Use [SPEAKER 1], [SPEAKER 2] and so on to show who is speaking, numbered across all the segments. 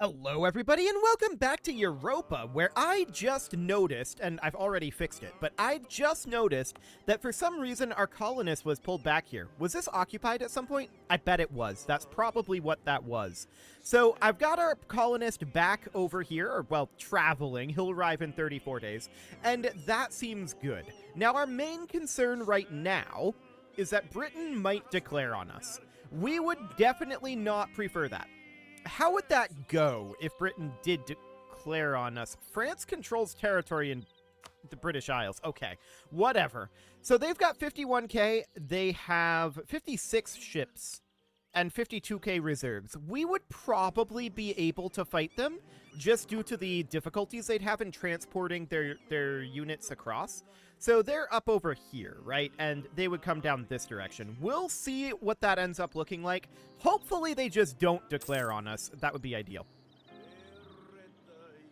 [SPEAKER 1] Hello everybody and welcome back to Europa, where I just noticed, and I've already fixed it, but I just noticed that for some reason our colonist was pulled back here. Was this occupied at some point? I bet it was. That's probably what that was. So I've got our colonist back over here, or well, traveling. He'll arrive in 34 days, and that seems good. Now our main concern right now is that Britain might declare on us. We would definitely not prefer that. How would that go if Britain did declare on us? France controls territory in the British Isles. Okay, whatever. So they've got 51k, they have 56 ships, and 52k reserves. We would probably be able to fight them, just due to the difficulties they'd have in transporting their units across. So they're up over here, right? And they would come down this direction. We'll see what that ends up looking like. Hopefully they just don't declare on us. That would be ideal.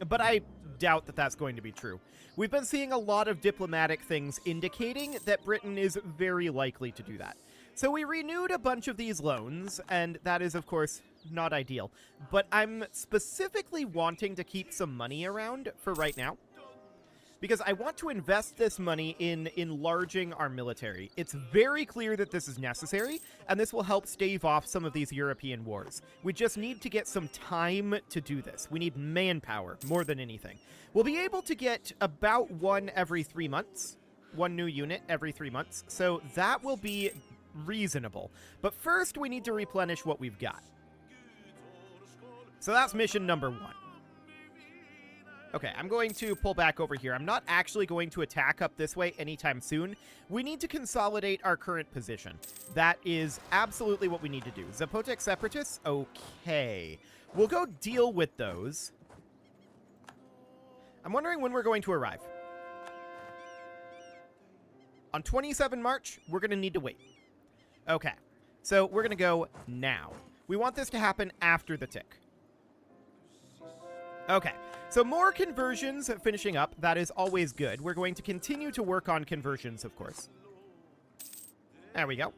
[SPEAKER 1] But I doubt that that's going to be true. We've been seeing a lot of diplomatic things indicating that Britain is very likely to do that. So we renewed a bunch of these loans, and that is, of course, not ideal. But I'm specifically wanting to keep some money around for right now, because I want to invest this money in enlarging our military. It's very clear that this is necessary, and this will help stave off some of these European wars. We just need to get some time to do this. We need manpower more than anything. We'll be able to get about one every 3 months, one new unit every 3 months, so that will be reasonable. But first, we need to replenish what we've got. So that's mission number 1. Okay, I'm going to pull back over here. I'm not actually going to attack up this way anytime soon. We need to consolidate our current position. That is absolutely what we need to do. Zapotec Separatists? Okay. We'll go deal with those. I'm wondering when we're going to arrive. On 27 March, we're going to need to wait. Okay, so we're going to go now. We want this to happen after the tick. Okay, so more conversions finishing up. That is always good. We're going to continue to work on conversions, of course. There we go.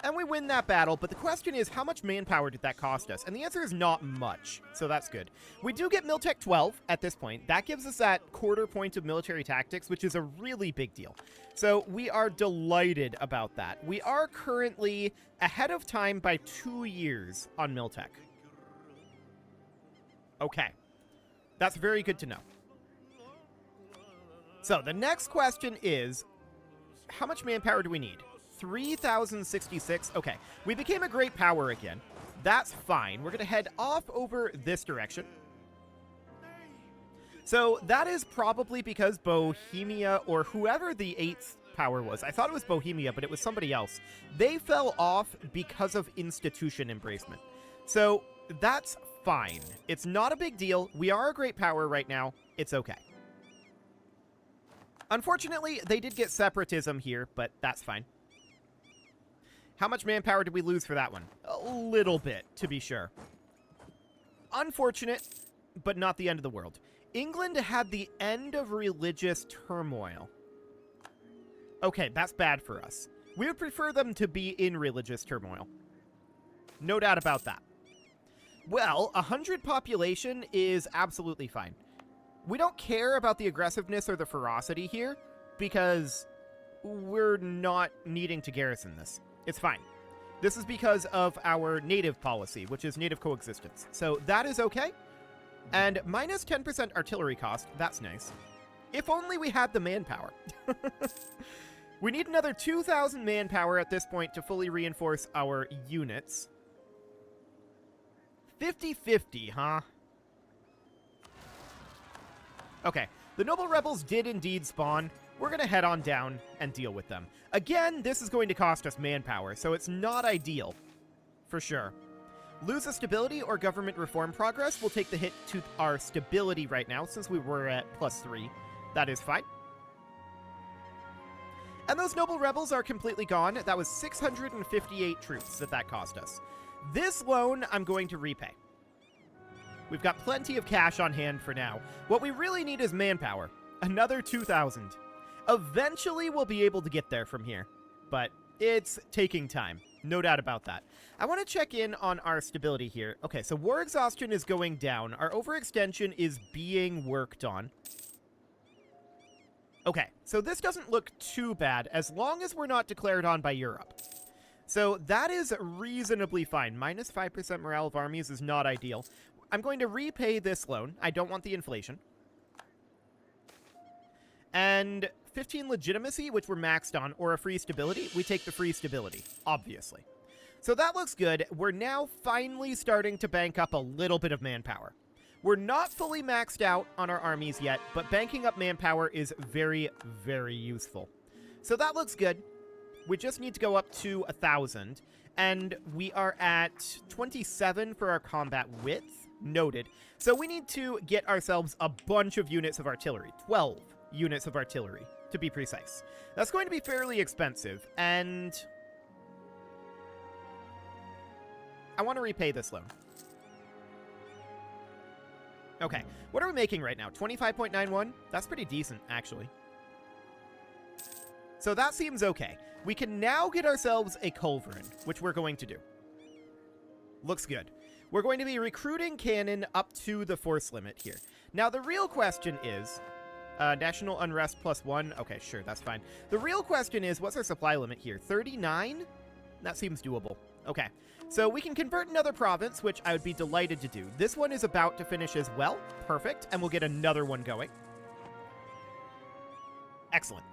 [SPEAKER 1] And we win that battle, but the question is, how much manpower did that cost us? And the answer is not much, so that's good. We do get Miltech 12 at this point. That gives us that quarter point of military tactics, which is a really big deal. So we are delighted about that. We are currently ahead of time by 2 years on Miltech. Okay. That's very good to know. So the next question is, how much manpower do we need? 3,066. Okay, we became a great power again. That's fine. We're going to head off over this direction. So that is probably because Bohemia, or whoever the 8th power was, I thought it was Bohemia, but it was somebody else. They fell off because of institution embracement. So that's fine. It's not a big deal. We are a great power right now. It's okay. Unfortunately, they did get separatism here, but that's fine. How much manpower did we lose for that one? A little bit, to be sure. Unfortunate, but not the end of the world. England had the end of religious turmoil. Okay, that's bad for us. We would prefer them to be in religious turmoil. No doubt about that. Well, 100 population is absolutely fine. We don't care about the aggressiveness or the ferocity here, because we're not needing to garrison this. It's fine. This is because of our native policy, which is native coexistence. So that is okay. And minus 10% artillery cost, that's nice. If only we had the manpower. We need another 2,000 manpower at this point to fully reinforce our units. 50-50, huh? Okay, the Noble Rebels did indeed spawn. We're going to head on down and deal with them. Again, this is going to cost us manpower, so it's not ideal. For sure. Lose a stability or government reform progress. We'll take the hit to our stability right now, since we were at +3. That is fine. And those Noble Rebels are completely gone. That was 658 troops that cost us. This loan, I'm going to repay. We've got plenty of cash on hand for now. What we really need is manpower. Another 2,000. Eventually, we'll be able to get there from here. But it's taking time. No doubt about that. I want to check in on our stability here. Okay, so war exhaustion is going down. Our overextension is being worked on. Okay, so this doesn't look too bad as long as we're not declared on by Europe. So that is reasonably fine. Minus 5% morale of armies is not ideal. I'm going to repay this loan. I don't want the inflation. And 15 legitimacy, which we're maxed on, or a free stability. We take the free stability, obviously. So that looks good. We're now finally starting to bank up a little bit of manpower. We're not fully maxed out on our armies yet, but banking up manpower is very, very useful. So that looks good. We just need to go up to 1,000, and we are at 27 for our combat width. Noted. So we need to get ourselves a bunch of units of artillery. 12 units of artillery, to be precise. That's going to be fairly expensive, and I want to repay this loan. Okay, what are we making right now? 25.91? That's pretty decent, actually. So that seems okay. We can now get ourselves a culverin, which we're going to do. Looks good. We're going to be recruiting cannon up to the force limit here. Now, the real question is... national unrest +1. Okay, sure, that's fine. The real question is, what's our supply limit here? 39? That seems doable. Okay, so we can convert another province, which I would be delighted to do. This one is about to finish as well. Perfect, and we'll get another one going. Excellent.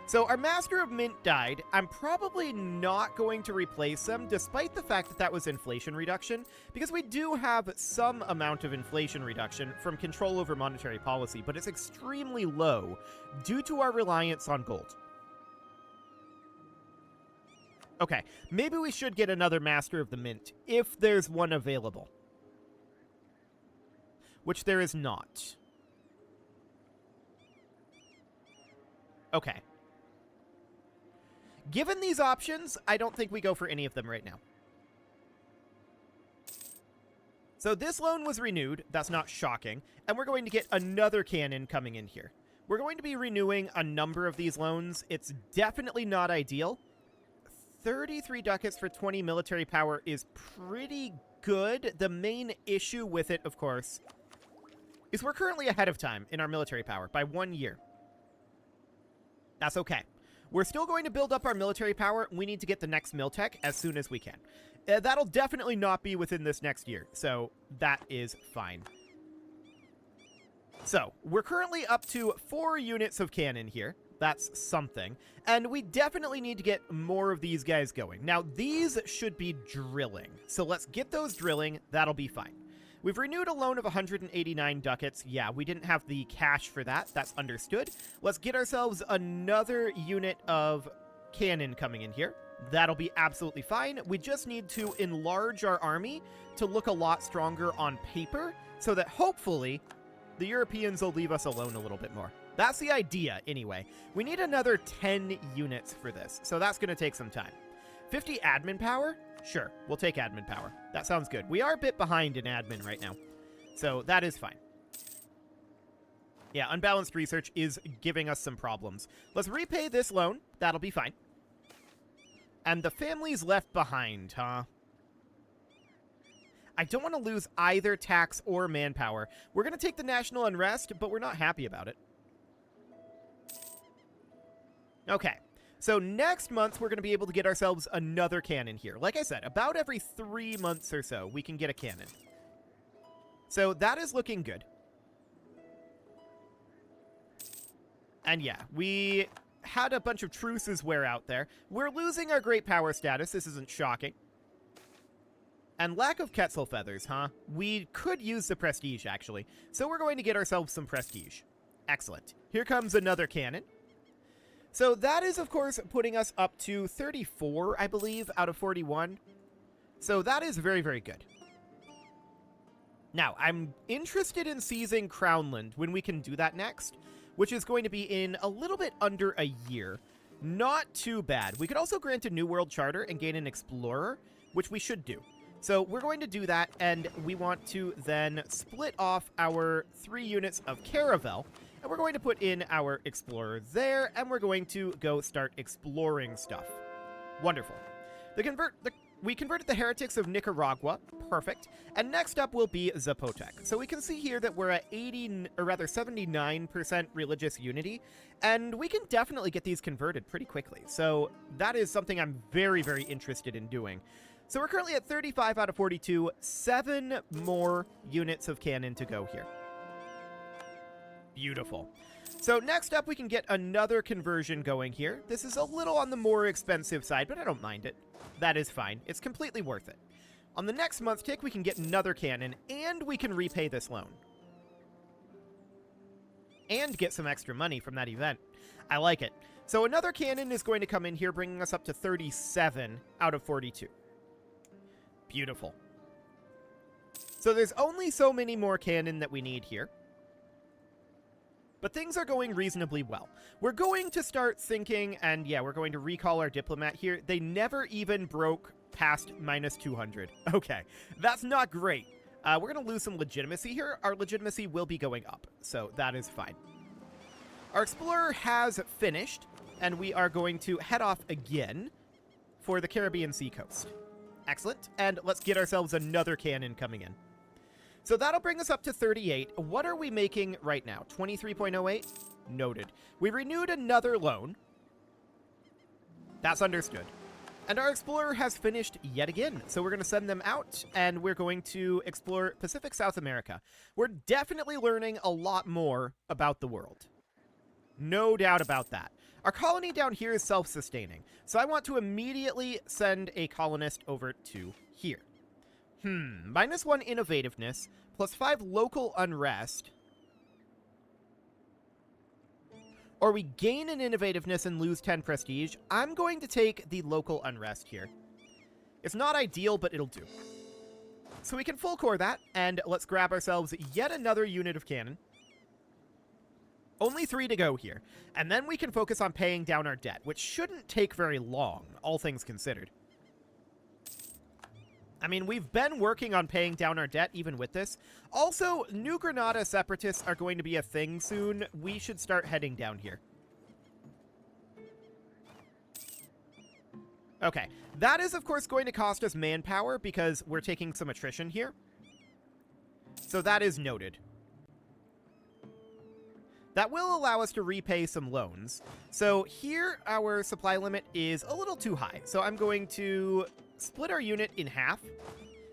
[SPEAKER 1] So our Master of Mint died. I'm probably not going to replace them, despite the fact that that was inflation reduction, because we do have some amount of inflation reduction from control over monetary policy, but it's extremely low due to our reliance on gold. Okay, maybe we should get another Master of the Mint, if there's one available. Which there is not. Okay. Given these options, I don't think we go for any of them right now. So this loan was renewed. That's not shocking. And we're going to get another cannon coming in here. We're going to be renewing a number of these loans. It's definitely not ideal. 33 ducats for 20 military power is pretty good. The main issue with it, of course, is we're currently ahead of time in our military power by 1 year. That's okay. We're still going to build up our military power. We need to get the next Miltech as soon as we can. That'll definitely not be within this next year, so that is fine. So, we're currently up to 4 units of cannon here. That's something. And we definitely need to get more of these guys going. Now, these should be drilling. So let's get those drilling. That'll be fine. We've renewed a loan of 189 ducats. Yeah, we didn't have the cash for that. That's understood. Let's get ourselves another unit of cannon coming in here. That'll be absolutely fine. We just need to enlarge our army to look a lot stronger on paper so that hopefully the Europeans will leave us alone a little bit more. That's the idea, anyway. We need another 10 units for this, so that's going to take some time. 50 admin power? Sure, we'll take admin power. That sounds good. We are a bit behind in admin right now, so that is fine. Yeah, unbalanced research is giving us some problems. Let's repay this loan. That'll be fine. And the families left behind, huh? I don't want to lose either tax or manpower. We're going to take the national unrest, but we're not happy about it. Okay. So next month, we're going to be able to get ourselves another cannon here. Like I said, about every 3 months or so, we can get a cannon. So that is looking good. And yeah, we had a bunch of truces wear out there. We're losing our great power status. This isn't shocking. And lack of Quetzal feathers, huh? We could use the prestige, actually. So we're going to get ourselves some prestige. Excellent. Here comes another cannon. So that is, of course, putting us up to 34, I believe, out of 41. So that is very, very good. Now, I'm interested in seizing Crownland when we can do that next, which is going to be in a little bit under a year. Not too bad. We could also grant a New World Charter and gain an Explorer, which we should do. So we're going to do that, and we want to then split off our 3 units of Caravel, and we're going to put in our Explorer there, and we're going to go start exploring stuff. Wonderful. We converted the heretics of Nicaragua. Perfect. And next up will be Zapotec. So we can see here that we're at 79% religious unity, and we can definitely get these converted pretty quickly. So that is something I'm very, very interested in doing. So we're currently at 35 out of 42, 7 more units of cannon to go here. Beautiful. So next up, we can get another conversion going here. This is a little on the more expensive side, but I don't mind it. That is fine. It's completely worth it. On the next month tick, we can get another cannon, and we can repay this loan. And get some extra money from that event. I like it. So another cannon is going to come in here, bringing us up to 37 out of 42. Beautiful. So there's only so many more cannon that we need here. But things are going reasonably well. We're going to start thinking, and yeah, we're going to recall our diplomat here. They never even broke past minus 200. Okay, that's not great. We're going to lose some legitimacy here. Our legitimacy will be going up, so that is fine. Our explorer has finished, and we are going to head off again for the Caribbean Sea coast. Excellent, and let's get ourselves another cannon coming in. So that'll bring us up to 38. What are we making right now? 23.08? Noted. We renewed another loan. That's understood. And our explorer has finished yet again. So we're going to send them out, and we're going to explore Pacific South America. We're definitely learning a lot more about the world. No doubt about that. Our colony down here is self-sustaining. So I want to immediately send a colonist over to here. -1 innovativeness, +5 local unrest. Or we gain an innovativeness and lose 10 prestige. I'm going to take the local unrest here. It's not ideal, but it'll do. So we can full core that, and let's grab ourselves yet another unit of cannon. Only 3 to go here. And then we can focus on paying down our debt, which shouldn't take very long, all things considered. I mean, we've been working on paying down our debt even with this. Also, New Granada separatists are going to be a thing soon. We should start heading down here. Okay, that is, of course, going to cost us manpower because we're taking some attrition here. So that is noted. That will allow us to repay some loans. So here, our supply limit is a little too high. So I'm going to split our unit in half,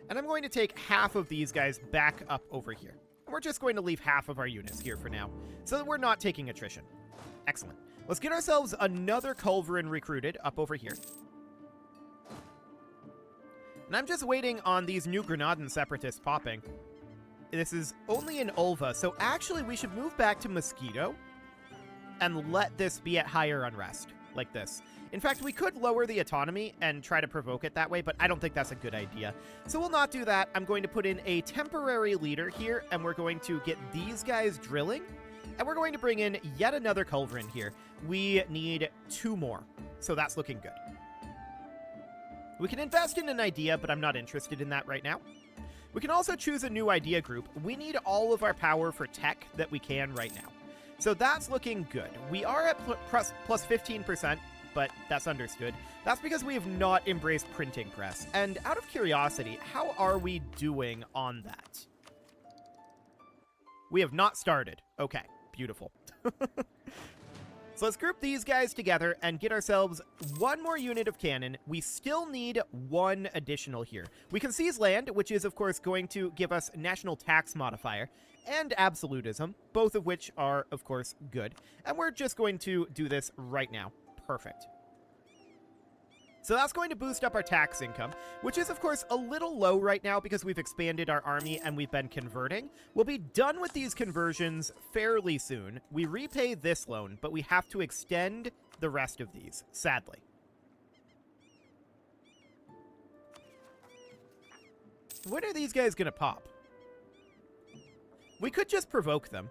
[SPEAKER 1] and I'm going to take half of these guys back up over here. And we're just going to leave half of our units here for now, so that we're not taking attrition. Excellent. Let's get ourselves another culverin recruited up over here. And I'm just waiting on these New Granadan separatists popping. This is only in Ulva, so actually we should move back to Mosquito and let this be at higher unrest, like this. In fact, we could lower the autonomy and try to provoke it that way, but I don't think that's a good idea. So we'll not do that. I'm going to put in a temporary leader here, and we're going to get these guys drilling, and we're going to bring in yet another culverin here. We need 2 more, so that's looking good. We can invest in an idea, but I'm not interested in that right now. We can also choose a new idea group. We need all of our power for tech that we can right now. So that's looking good. We are at plus 15%. But that's understood. That's because we have not embraced printing press. And out of curiosity, how are we doing on that? We have not started. Okay, beautiful. So let's group these guys together and get ourselves 1 more unit of cannon. We still need 1 additional here. We can seize land, which is, of course, going to give us national tax modifier and absolutism, both of which are, of course, good. And we're just going to do this right now. Perfect. So that's going to boost up our tax income, which is, of course, a little low right now because we've expanded our army and we've been converting. We'll be done with these conversions fairly soon. We repay this loan, but we have to extend the rest of these, sadly. When are these guys going to pop? We could just provoke them,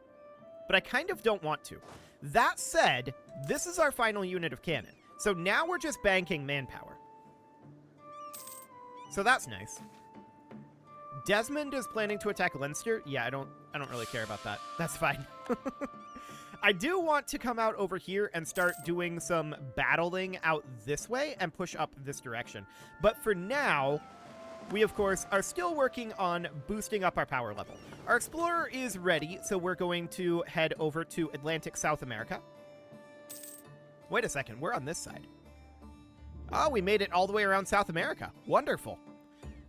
[SPEAKER 1] but I kind of don't want to. That said, this is our final unit of cannon. So now we're just banking manpower. So that's nice. Desmond is planning to attack Leinster. Yeah, I don't really care about that. That's fine. I do want to come out over here and start doing some battling out this way and push up this direction. But for now, we, of course, are still working on boosting up our power level. Our explorer is ready, so we're going to head over to Atlantic South America. Wait a second, we're on this side. Oh, we made it all the way around South America. Wonderful.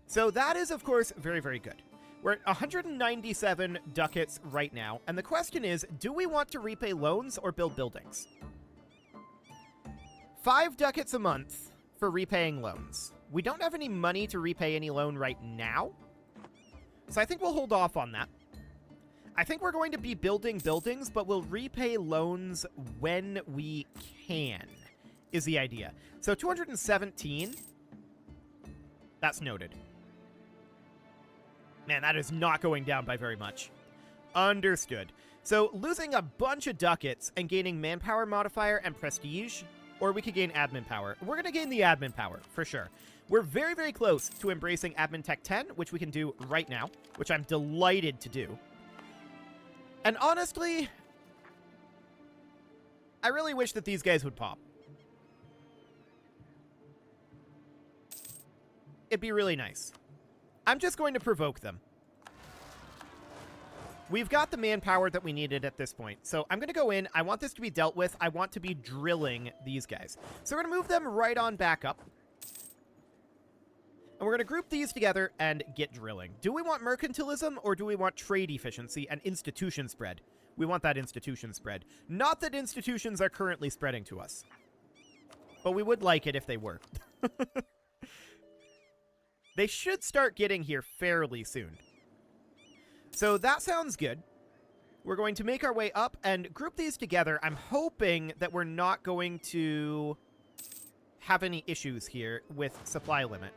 [SPEAKER 1] So that is, of course, very, very good. We're at 197 ducats right now, and the question is, do we want to repay loans or build buildings? 5 ducats a month for repaying loans. We don't have any money to repay any loan right now, so I think we'll hold off on that. I think we're going to be building buildings, but we'll repay loans when we can, is the idea. So 217, that's noted. Man, that is not going down by very much. Understood. So losing a bunch of ducats and gaining manpower modifier and prestige, or we could gain admin power. We're going to gain the admin power, for sure. We're very, very close to embracing Admin Tech 10, which we can do right now, which I'm delighted to do. And honestly, I really wish that these guys would pop. It'd be really nice. I'm just going to provoke them. We've got the manpower that we needed at this point. So I'm going to go in. I want this to be dealt with. I want to be drilling these guys. So we're going to move them right on back up. And we're going to group these together and get drilling. Do we want mercantilism or do we want trade efficiency and institution spread? We want that institution spread. Not that institutions are currently spreading to us. But we would like it if they were. They should start getting here fairly soon. So that sounds good. We're going to make our way up and group these together. I'm hoping that we're not going to have any issues here with supply limit.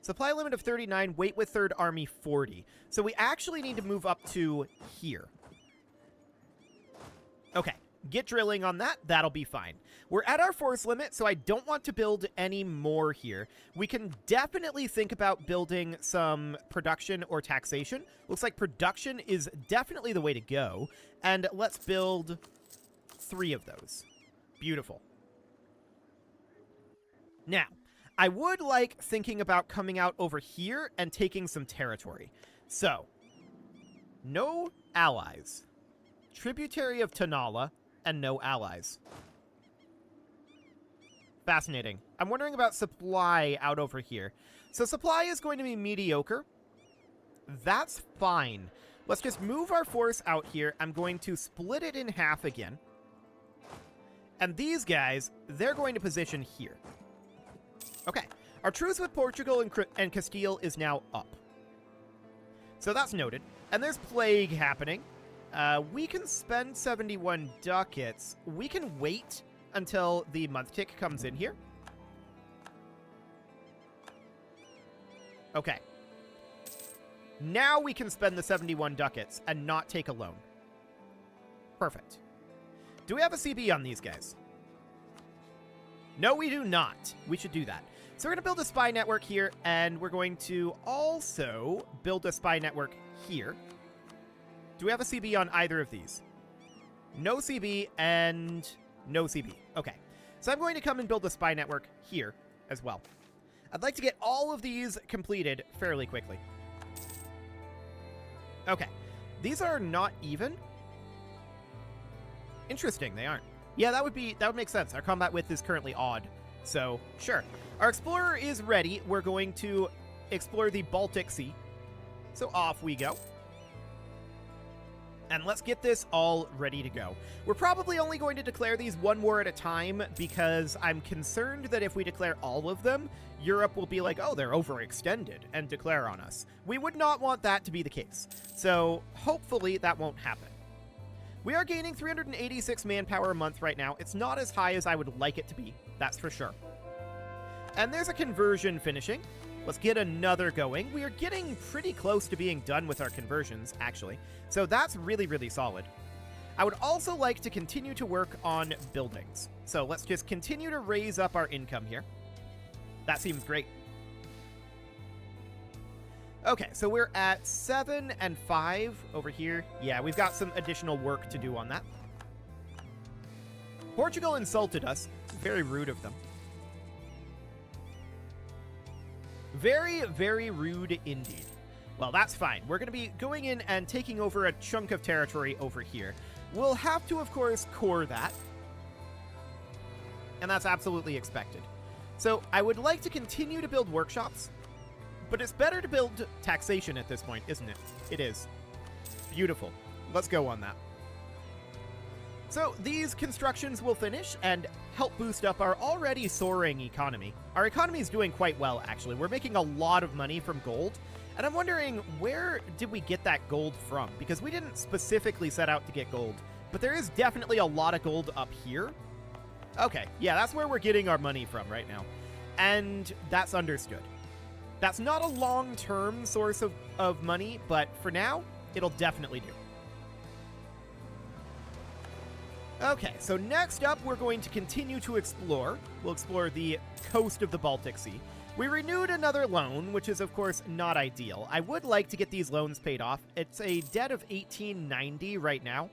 [SPEAKER 1] Supply limit of 39, weight with 3rd Army 40. So we actually need to move up to here. Okay, get drilling on that. That'll be fine. We're at our force limit, so I don't want to build any more here. We can definitely think about building some production or taxation. Looks like production is definitely the way to go. And let's build 3 of those. Beautiful. Now, I would like thinking about coming out over here and taking some territory. So, no allies. Tributary of Tanala, and no allies. Fascinating. I'm wondering about supply out over here. So supply is going to be mediocre. That's fine. Let's just move our force out here. I'm going to split it in half again. And these guys, they're going to position here. Okay. Our truce with Portugal and Castile is now up. So that's noted. And there's plague happening. We can spend 71 ducats. We can wait until the month tick comes in here. Okay. Now we can spend the 71 ducats and not take a loan. Perfect. Do we have a CB on these guys? No, we do not. We should do that. So we're going to build a spy network here, and we're going to also build a spy network here. Do we have a CB on either of these? No CB and no CB. Okay. So I'm going to come and build a spy network here as well. I'd like to get all of these completed fairly quickly. Okay. These are not even. Interesting, they aren't. Yeah, that would make sense. Our combat width is currently odd. So, sure. Our explorer is ready. We're going to explore the Baltic Sea. So off we go. And let's get this all ready to go. We're probably only going to declare these one war at a time because I'm concerned that if we declare all of them, Europe will be like, oh, they're overextended and declare on us. We would not want that to be the case. So hopefully that won't happen. We are gaining 386 manpower a month right now. It's not as high as I would like it to be, that's for sure. And there's a conversion finishing. Let's get another going. We are getting pretty close to being done with our conversions, actually. So that's really, really solid. I would also like to continue to work on buildings. So let's just continue to raise up our income here. That seems great. Okay, so we're at 7 and 5 over here. Yeah, we've got some additional work to do on that. Portugal insulted us. Very rude of them. Very, very rude indeed. Well, that's fine. We're going to be going in and taking over a chunk of territory over here. We'll have to, of course, core that. And that's absolutely expected. So I would like to continue to build workshops, but it's better to build taxation at this point, isn't it? It is. Beautiful. Let's go on that. So these constructions will finish and help boost up our already soaring economy. Our economy is doing quite well, actually. We're making a lot of money from gold, and I'm wondering, where did we get that gold from? Because we didn't specifically set out to get gold, but there is definitely a lot of gold up here. Okay, yeah, that's where we're getting our money from right now, and that's understood. That's not a long-term source of money, but for now, it'll definitely do. Okay, so next up, we're going to continue to explore. We'll explore the coast of the Baltic Sea. We renewed another loan, which is, of course, not ideal. I would like to get these loans paid off. It's a debt of 1890 right now.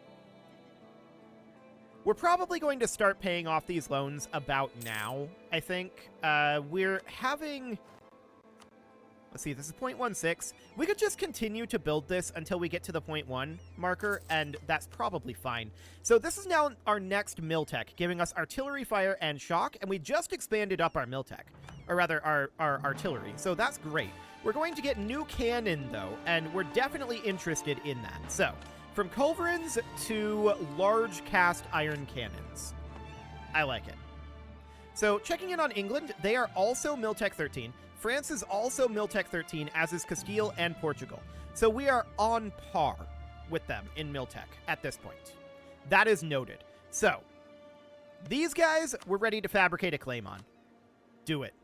[SPEAKER 1] We're probably going to start paying off these loans about now, I think. We're having... Let's see, this is 0.16. We could just continue to build this until we get to the 0.1 marker, and that's probably fine. So this is now our next mill tech, giving us artillery fire and shock, and we just expanded up our mill tech, or rather our artillery, so that's great. We're going to get new cannon, though, and we're definitely interested in that. So, from culverins to large cast iron cannons. I like it. So, checking in on England, they are also Miltech 13. France is also Miltech 13, as is Castile and Portugal. So we are on par with them in Miltech at this point. That is noted. So, these guys, we're ready to fabricate a claim on. Do it.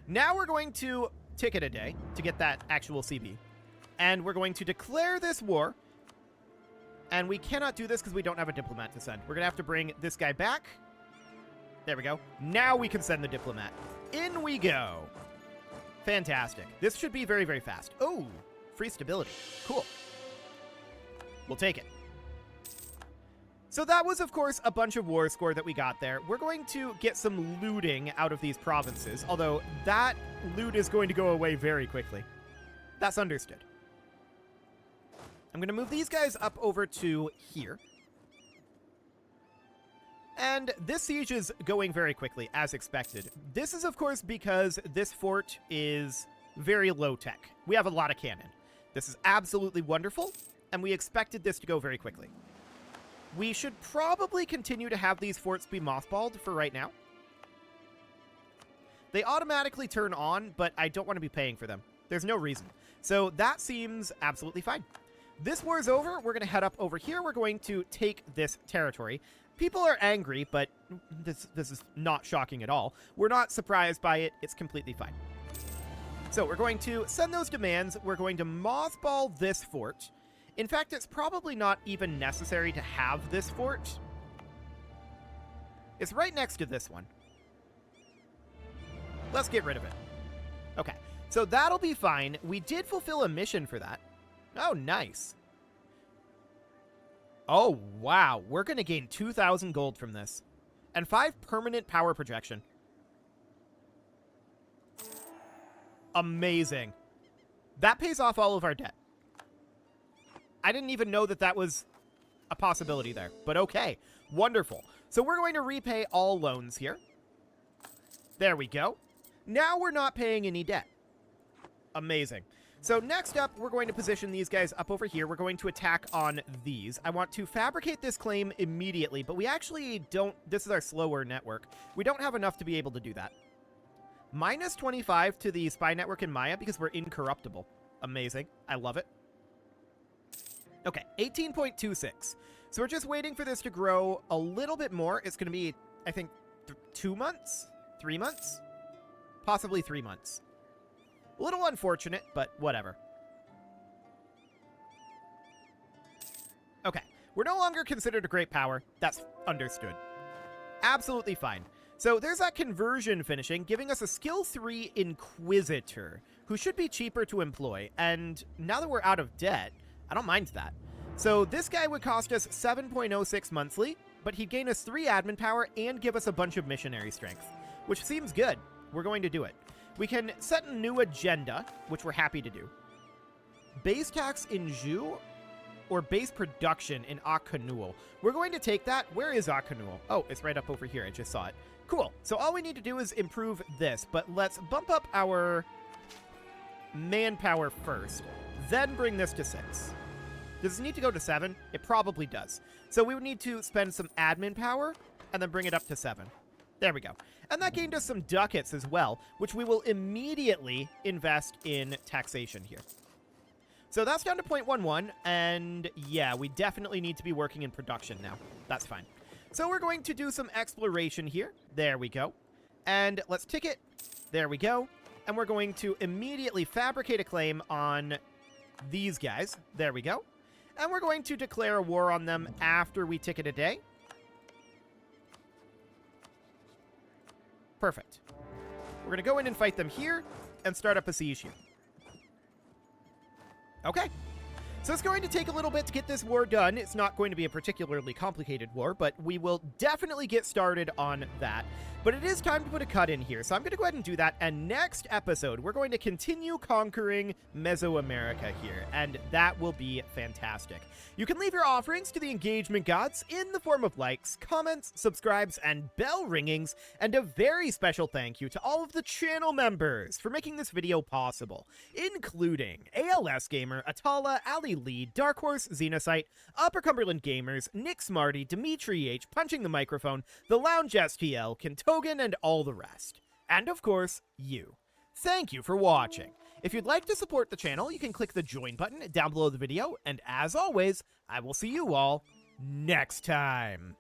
[SPEAKER 1] Now we're going to ticket a day to get that actual CB. And we're going to declare this war. And we cannot do this because we don't have a diplomat to send. We're going to have to bring this guy back. There we go. Now we can send the diplomat. In we go. Fantastic. This should be very, very fast. Oh, free stability. Cool. We'll take it. So that was, of course, a bunch of war score that we got there. We're going to get some looting out of these provinces, although that loot is going to go away very quickly. That's understood. I'm going to move these guys up over to here. And this siege is going very quickly, as expected. This is, of course, because this fort is very low-tech. We have a lot of cannon. This is absolutely wonderful, and we expected this to go very quickly. We should probably continue to have these forts be mothballed for right now. They automatically turn on, but I don't want to be paying for them. There's no reason. So that seems absolutely fine. This war is over. We're going to head up over here. We're going to take this territory. People are angry, but this is not shocking at all. We're not surprised by it. It's completely fine. So we're going to send those demands. We're going to mothball this fort. In fact, it's probably not even necessary to have this fort. It's right next to this one. Let's get rid of it. Okay, so that'll be fine. We did fulfill a mission for that. Oh, nice. Oh, wow. We're going to gain 2,000 gold from this. And 5 permanent power projection. Amazing. That pays off all of our debt. I didn't even know that that was a possibility there. But okay. Wonderful. So we're going to repay all loans here. There we go. Now we're not paying any debt. Amazing. So next up, we're going to position these guys up over here. We're going to attack on these. I want to fabricate this claim immediately, but we actually don't... This is our slower network. We don't have enough to be able to do that. Minus 25 to the spy network in Maya because we're incorruptible. Amazing. I love it. Okay, 18.26. So we're just waiting for this to grow a little bit more. It's going to be, I think, 2 months? 3 months? Possibly 3 months. A little unfortunate, but whatever. Okay, we're no longer considered a great power. That's understood. Absolutely fine. So there's that conversion finishing, giving us a skill 3 Inquisitor, who should be cheaper to employ. And now that we're out of debt, I don't mind that. So this guy would cost us 7.06 monthly, but he'd gain us 3 admin power and give us a bunch of missionary strength, which seems good. We're going to do it. We can set a new agenda, which we're happy to do. Base tax in Ju or base production in Akanual. We're going to take that. Where is Akanual? Oh, it's right up over here. I just saw it. Cool. So all we need to do is improve this, but let's bump up our manpower first, then bring this to 6. Does it need to go to 7? It probably does. So we would need to spend some admin power and then bring it up to 7. There we go. And that gained us some ducats as well, which we will immediately invest in taxation here. So that's down to 0.11, and yeah, we definitely need to be working in production now. That's fine. So we're going to do some exploration here. There we go. And let's tick it. There we go. And we're going to immediately fabricate a claim on these guys. There we go. And we're going to declare a war on them after we ticket a day. Perfect. We're going to go in and fight them here and start up a siege here. Okay. So it's going to take a little bit to get this war done. It's not going to be a particularly complicated war, but we will definitely get started on that. But it is time to put a cut in here, so I'm going to go ahead and do that. And next episode, we're going to continue conquering Mesoamerica here, and that will be fantastic. You can leave your offerings to the engagement gods in the form of likes, comments, subscribes, and bell ringings, and a very special thank you to all of the channel members for making this video possible, including ALS Gamer, Atala, Ali Lee, Dark Horse, Xenocyte, Upper Cumberland Gamers, Nick Smarty, Dimitri H, Punching the Microphone, The Lounge STL, Kentogan, and all the rest. And of course, you. Thank you for watching. If you'd like to support the channel, you can click the join button down below the video, and as always, I will see you all next time.